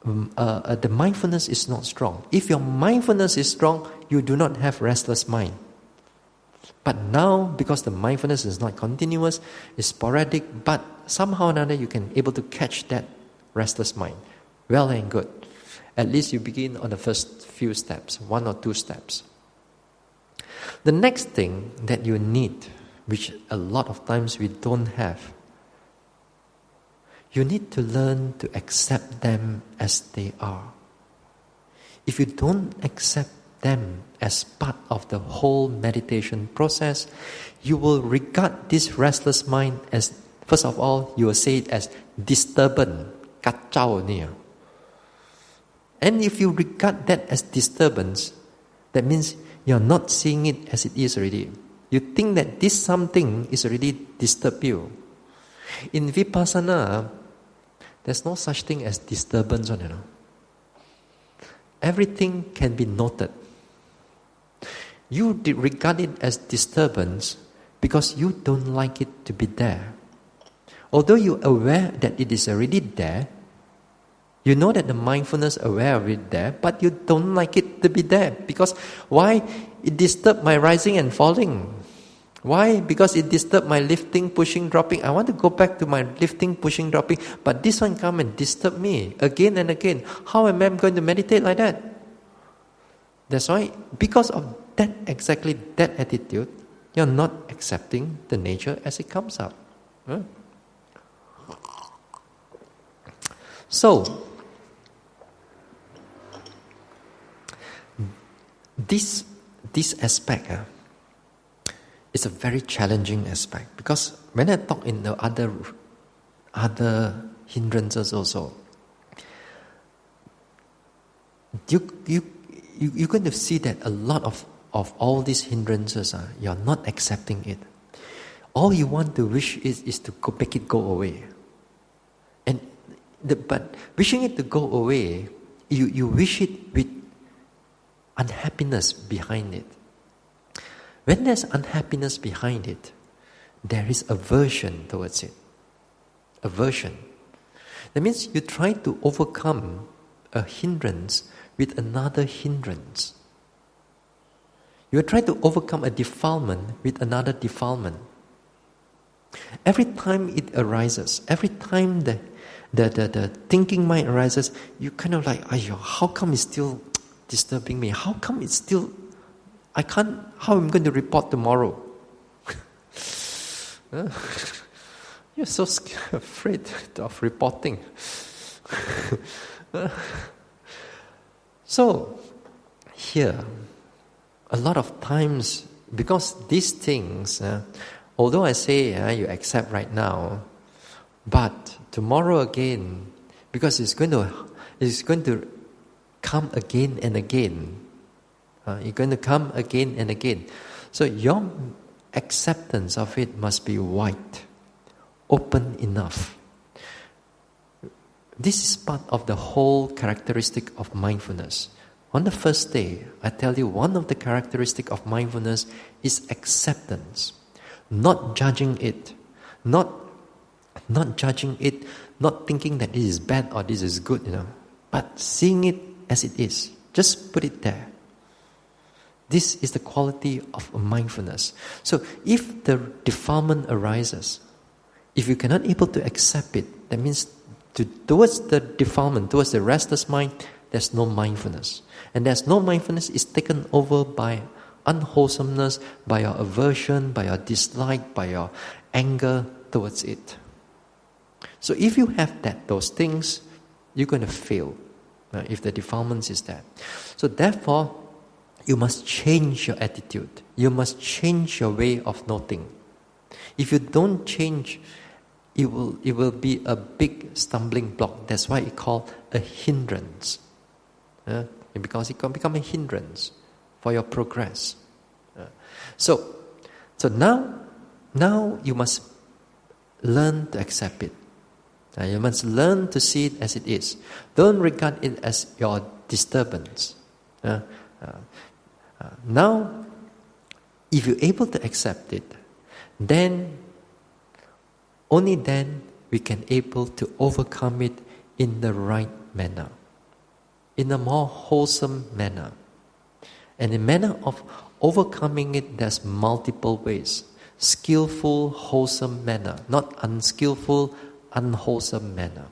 the mindfulness is not strong. If your mindfulness is strong, you do not have restless mind. But now, because the mindfulness is not continuous, it's sporadic, but somehow or another you can able to catch that restless mind. Well and good. At least you begin on the first few steps, 1 or 2 steps. The next thing that you need, which a lot of times we don't have, you need to learn to accept them as they are. If you don't accept them as part of the whole meditation process, you will regard this restless mind as, first of all, you will say it as disturbance, kacau ni. And if you regard that as disturbance, That means you're not seeing it as it is already. You think that this something is already disturb you. In Vipassana, there's no such thing as disturbance, Everything can be noted. You regard it as disturbance because you don't like it to be there. Although you're aware that it is already there, you know that the mindfulness aware of it there, but you don't like it to be there. Because why? It disturbed my rising and falling. Why? Because it disturbed my lifting, pushing, dropping. I want to go back to my lifting, pushing, dropping, but this one come and disturb me again and again. How am I going to meditate like that? That's why, because of that, exactly that attitude, you're not accepting the nature as it comes up. Huh? So, this aspect is a very challenging aspect, because when I talk in the other hindrances also, you're going to see that a lot of all these hindrances you're not accepting it. All you want to wish is to make it go away. But wishing it to go away, you wish it with unhappiness behind it. When there's unhappiness behind it, there is aversion towards it. Aversion. That means you try to overcome a hindrance with another hindrance. You try to overcome a defilement with another defilement. Every time it arises, every time the thinking mind arises, you kind of like, how come it's still disturbing me? How come it's still, how am I going to report tomorrow? You're so afraid of reporting. So, here, a lot of times, because these things, although I say you accept right now, but tomorrow again, because it's going to come again and again. It's going to come again and again. So your acceptance of it must be wide, open enough. This is part of the whole characteristic of mindfulness. On the first day, I tell you, one of the characteristics of mindfulness is acceptance, not judging it, not judging it, not thinking that this is bad or this is good, but seeing it as it is. Just put it there. This is the quality of mindfulness. So if the defilement arises, if you cannot able to accept it, that means towards the defilement, towards the restless mind, there's no mindfulness. And there's no mindfulness is taken over by unwholesomeness, by your aversion, by your dislike, by your anger towards it. So if you have those things, you're going to fail if the defilement is there. So therefore, you must change your attitude. You must change your way of noting. If you don't change, it will be a big stumbling block. That's why it's called a hindrance. Because it can become a hindrance for your progress. So now you must learn to accept it. You must learn to see it as it is. Don't regard it as your disturbance. Now, if you're able to accept it, then only then we can able to overcome it in the right manner, in a more wholesome manner. And the manner of overcoming it, there's multiple ways. Skillful, wholesome manner, not unskillful, unwholesome manner.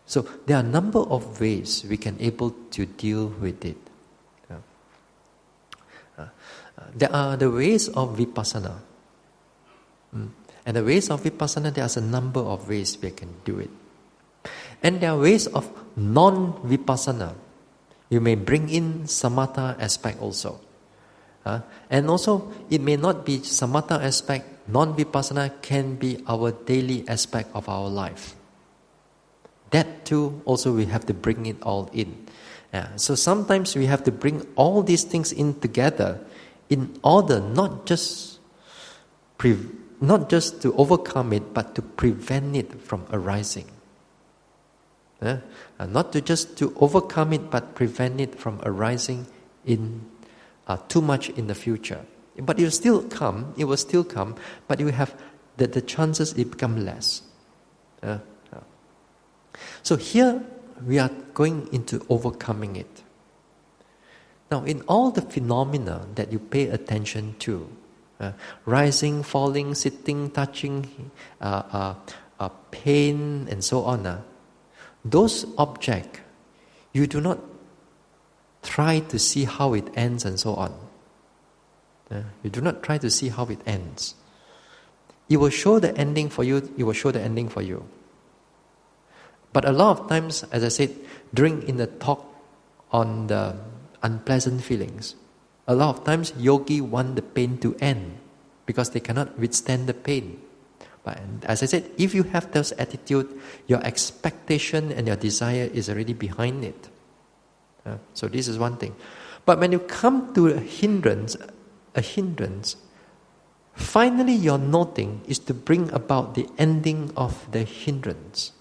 So there are a number of ways we can able to deal with it. There are the ways of vipassana. And the ways of vipassana, there's a number of ways we can do it. And there are ways of non-vipassana. You may bring in samatha aspect also. And also, it may not be samatha aspect, non-vipassana can be our daily aspect of our life. That too, also we have to bring it all in. So sometimes we have to bring all these things in together in order not just to overcome it, but to prevent it from arising. Not just to overcome it, but prevent it from arising in too much in the future. But it will still come, but you have the chances it become less. So here we are going into overcoming it. Now, in all the phenomena that you pay attention to, rising, falling, sitting, touching, pain, and so on, those objects, you do not try to see how it ends and so on. You do not try to see how it ends. It will show the ending for you, it will show the ending for you. But a lot of times, as I said, in the talk on the unpleasant feelings, a lot of times yogi want the pain to end because they cannot withstand the pain. But as I said, if you have this attitude, your expectation and your desire is already behind it. So this is one thing. But when you come to a hindrance, finally your noting is to bring about the ending of the hindrance.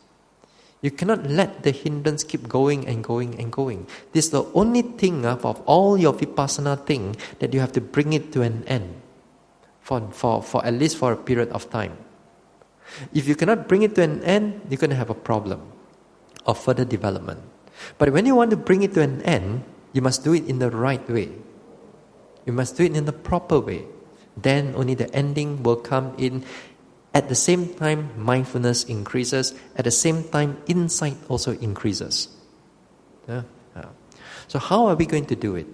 You cannot let the hindrance keep going and going and going. This is the only thing of all your vipassana thing that you have to bring it to an end for at least for a period of time. If you cannot bring it to an end, you're going to have a problem of further development. But when you want to bring it to an end, you must do it in the right way. You must do it in the proper way. Then only the ending will come in. At the same time, mindfulness increases. At the same time, insight also increases. So how are we going to do it?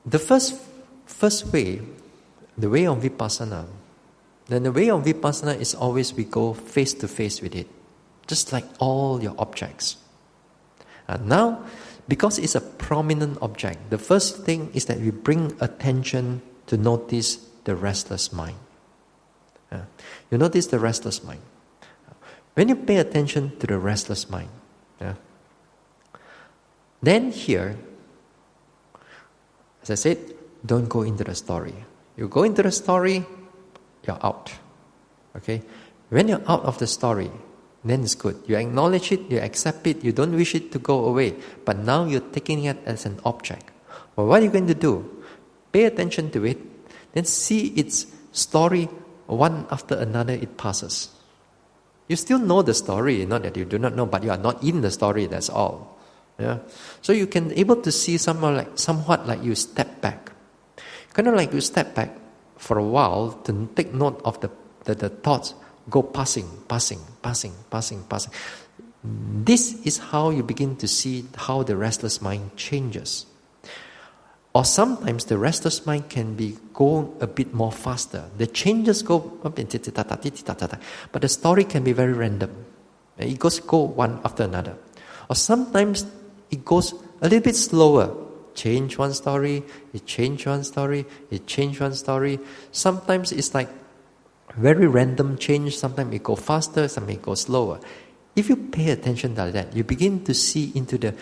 The first way, the way of vipassana, then the way of vipassana is always we go face to face with it, just like all your objects. And now, because it's a prominent object, the first thing is that we bring attention to notice the restless mind. You notice the restless mind. When you pay attention to the restless mind, then here, as I said, don't go into the story. You go into the story, you're out. Okay? When you're out of the story, then it's good. You acknowledge it, you accept it, you don't wish it to go away. But now you're taking it as an object. Well, what are you going to do? Pay attention to it, then see its story one after another it passes. You still know the story, not that you do not know, but you are not in the story, that's all. So you can able to see somewhat like you step back. Kind of like you step back for a while to take note of the thoughts go passing. This is how you begin to see how the restless mind changes. Or sometimes the restless mind can be go a bit more faster. The changes go, but the story can be very random. It go one after another. Or sometimes it goes a little bit slower. Change one story, it change one story, it change one story. Sometimes it's like very random change. Sometimes it go faster, sometimes it go slower. If you pay attention to that, you begin to see into the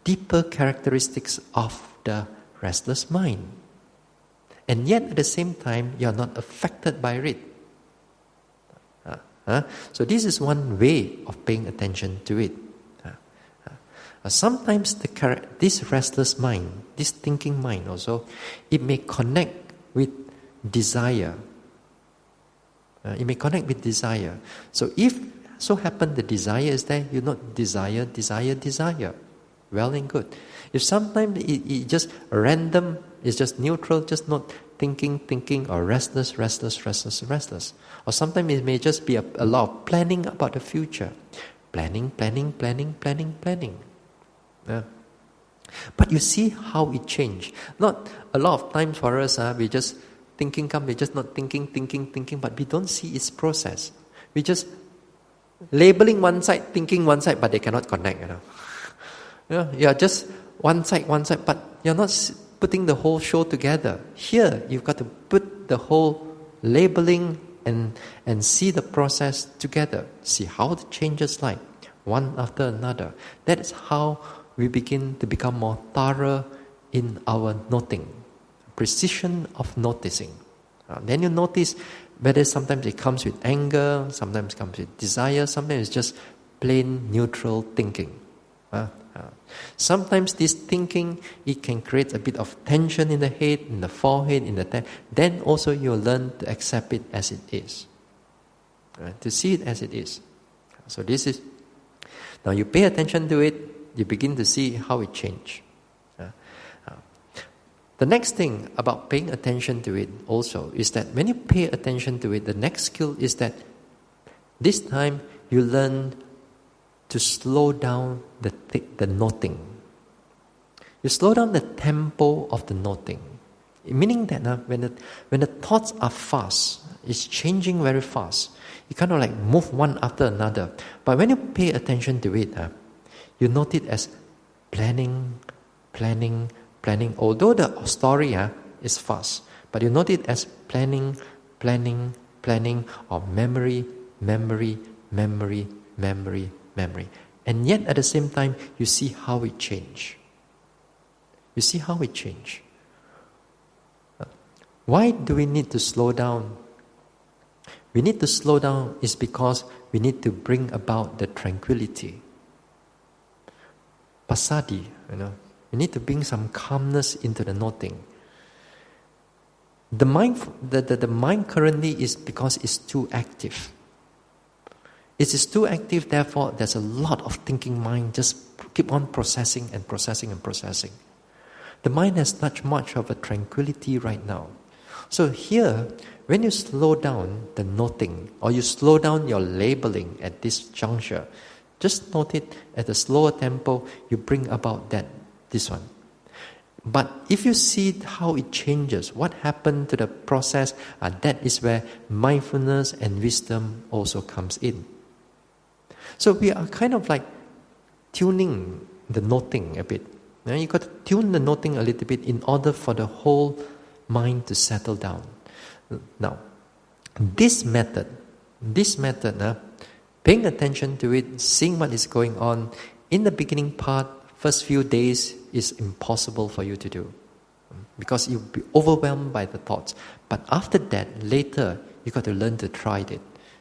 deeper characteristics of the restless mind. And yet at the same time, you are not affected by it. So this is one way of paying attention to it. Sometimes this restless mind, this thinking mind also, it may connect with desire. It may connect with desire. So if so happen the desire is there, you not desire. Well and good. If sometimes it just random, it's just neutral, just not thinking, or restless. Or sometimes it may just be a lot of planning about the future. Planning. But you see how it changed. Not a lot of times for us, we just thinking come, we just not thinking, but we don't see its process. We just labeling one side, thinking one side, but they cannot connect. You are just one side, but you're not putting the whole show together. Here, you've got to put the whole labeling and see the process together. See how the changes like. one after another. That is how we begin to become more thorough in our noting, precision of noticing. Then you notice whether sometimes it comes with anger, sometimes it comes with desire, sometimes it's just plain neutral thinking. Sometimes this thinking, it can create a bit of tension in the head, in the forehead, in the then also you'll learn to accept it as it is. To see it as it is. So this is, now you pay attention to it, you begin to see how it changes. The next thing about paying attention to it also is that when you pay attention to it, the next skill is that this time you learn to slow down the noting. You slow down the tempo of the noting. Meaning that when the thoughts are fast, it's changing very fast. You kind of like move one after another. But when you pay attention to it, you note it as planning. Although the story is fast, but you note it as planning, or memory. And yet at the same time, you see how it changes. Why do we need to slow down? We need to slow down is because we need to bring about the tranquility. Passaddhi, we need to bring some calmness into the noting. The mind currently is because it's too active. It is too active, therefore there's a lot of thinking mind just keep on processing. The mind has not much of a tranquility right now. So here, when you slow down the noting, or you slow down your labeling at this juncture, just note it at a slower tempo, you bring about this one. But if you see how it changes, what happened to the process, that is where mindfulness and wisdom also comes in. So we are kind of like tuning the noting a bit. You got to tune the noting a little bit in order for the whole mind to settle down. Now, this method, paying attention to it, seeing what is going on, in the beginning part, first few days is impossible for you to do because you'll be overwhelmed by the thoughts. But after that, later, you got to learn to try it.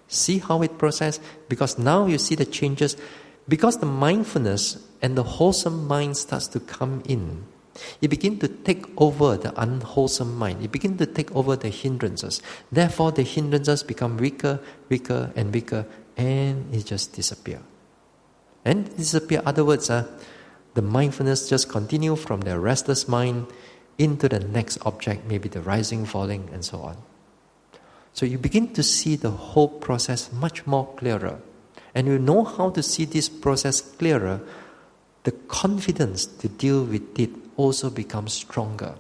See how it processes, because now you see the changes. Because the mindfulness and the wholesome mind starts to come in, it begins to take over the unwholesome mind. It begins to take over the hindrances. Therefore, the hindrances become weaker, and it just disappear. And disappear, other words, the mindfulness just continue from the restless mind into the next object, maybe the rising, falling, and so on. So you begin to see the whole process much more clearer. And you know how to see this process clearer, the confidence to deal with it also becomes stronger.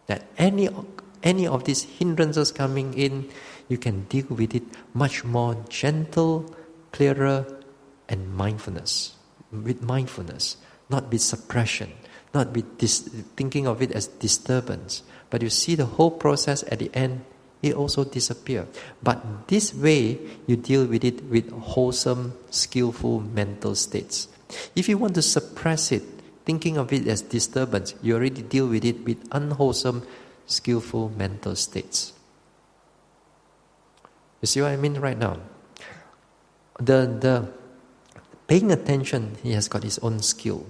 That any of these hindrances coming in, you can deal with it much more gentle, clearer, and with mindfulness, not with suppression, not with thinking of it as disturbance. But you see the whole process at the end, it also disappears. But this way, you deal with it with wholesome, skillful mental states. If you want to suppress it, thinking of it as disturbance, you already deal with it with unwholesome, skillful mental states. You see what I mean right now? The paying attention, he has got his own skill.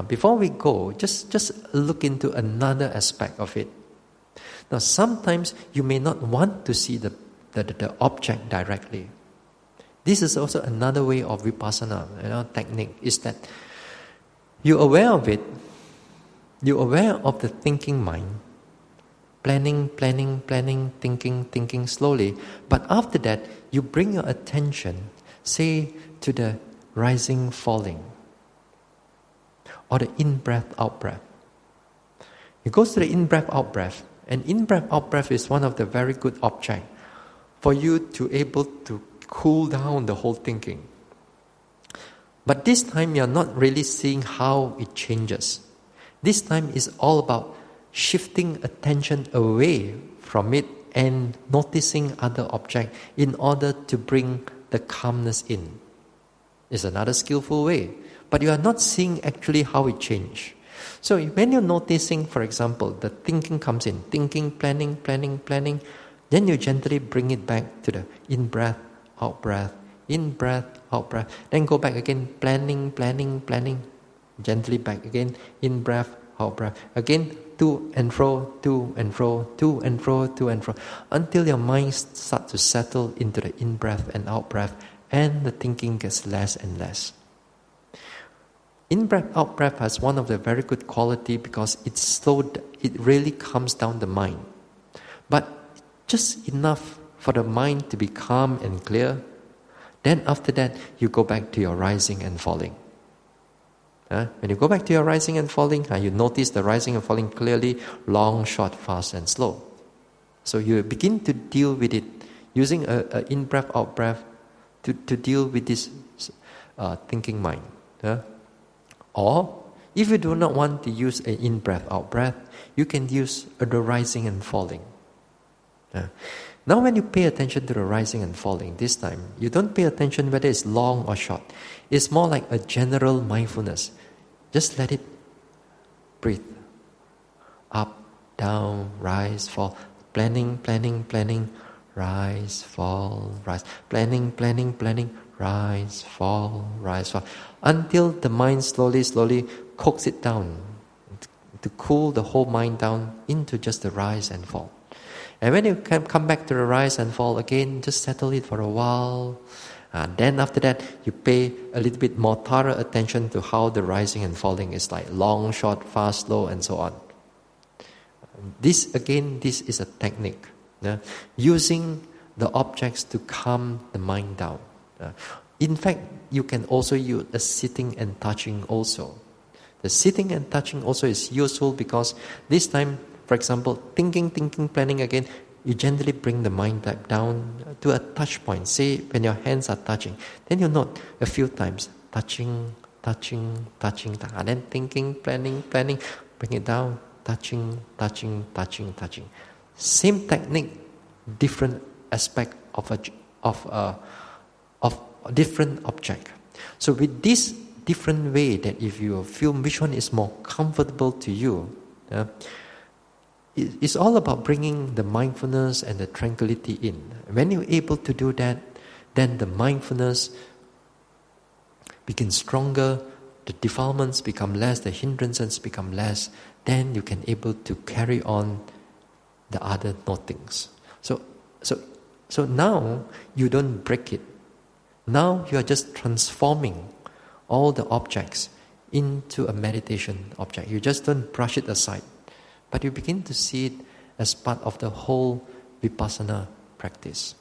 Before we go, just look into another aspect of it. Now, sometimes you may not want to see the object directly. This is also another way of vipassana technique, is that you're aware of it, you're aware of the thinking mind, planning, thinking slowly. But after that, you bring your attention, say, to the rising, falling, or the in-breath, out-breath. It goes to the in-breath, out-breath. And in-breath, out-breath is one of the very good objects for you to able to cool down the whole thinking. But this time, you're not really seeing how it changes. This time is all about shifting attention away from it and noticing other objects in order to bring the calmness in. It's another skillful way. But you are not seeing actually how it changed. So when you're noticing, for example, the thinking comes in, thinking, planning, then you gently bring it back to the in-breath, out-breath, in-breath, out-breath. Then go back again, planning, gently back again, in-breath, out-breath. Again, to and fro, to and fro, to and fro, to and fro, until your mind starts to settle into the in-breath and out-breath, and the thinking gets less and less. In-breath, out-breath has one of the very good quality because it really calms down the mind. But just enough for the mind to be calm and clear. Then after that, you go back to your rising and falling. When you go back to your rising and falling, you notice the rising and falling clearly, long, short, fast, and slow. So you begin to deal with it using a in-breath, out-breath to deal with this thinking mind. Or, if you do not want to use an in-breath, out-breath, you can use the rising and falling. Now when you pay attention to the rising and falling, this time, you don't pay attention whether it's long or short. It's more like a general mindfulness. Just let it breathe. Up, down, rise, fall. Planning, rise, fall, rise. Planning, rise, fall, rise, fall. Until the mind slowly coaxes it down, to cool the whole mind down into just the rise and fall. And when you can come back to the rise and fall again, just settle it for a while. Then after that, you pay a little bit more thorough attention to how the rising and falling is like long, short, fast, slow, and so on. This is a technique. Using the objects to calm the mind down. In fact, you can also use the sitting and touching also. The sitting and touching also is useful because this time, for example, thinking, planning again, you gently bring the mind back down to a touch point. Say when your hands are touching, then you note a few times, touching, and then thinking, planning, bring it down, touching. Same technique, different aspect of a different object. So with this different way, that if you feel which one is more comfortable to you, it's all about bringing the mindfulness and the tranquility in. When you're able to do that, then the mindfulness becomes stronger, the defilements become less, the hindrances become less, then you can able to carry on the other notings. So now you don't break it. Now you are just transforming all the objects into a meditation object. You just don't brush it aside, but you begin to see it as part of the whole vipassana practice.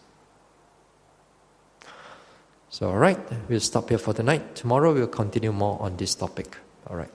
So alright, we'll stop here for tonight. Tomorrow we'll continue more on this topic. Alright.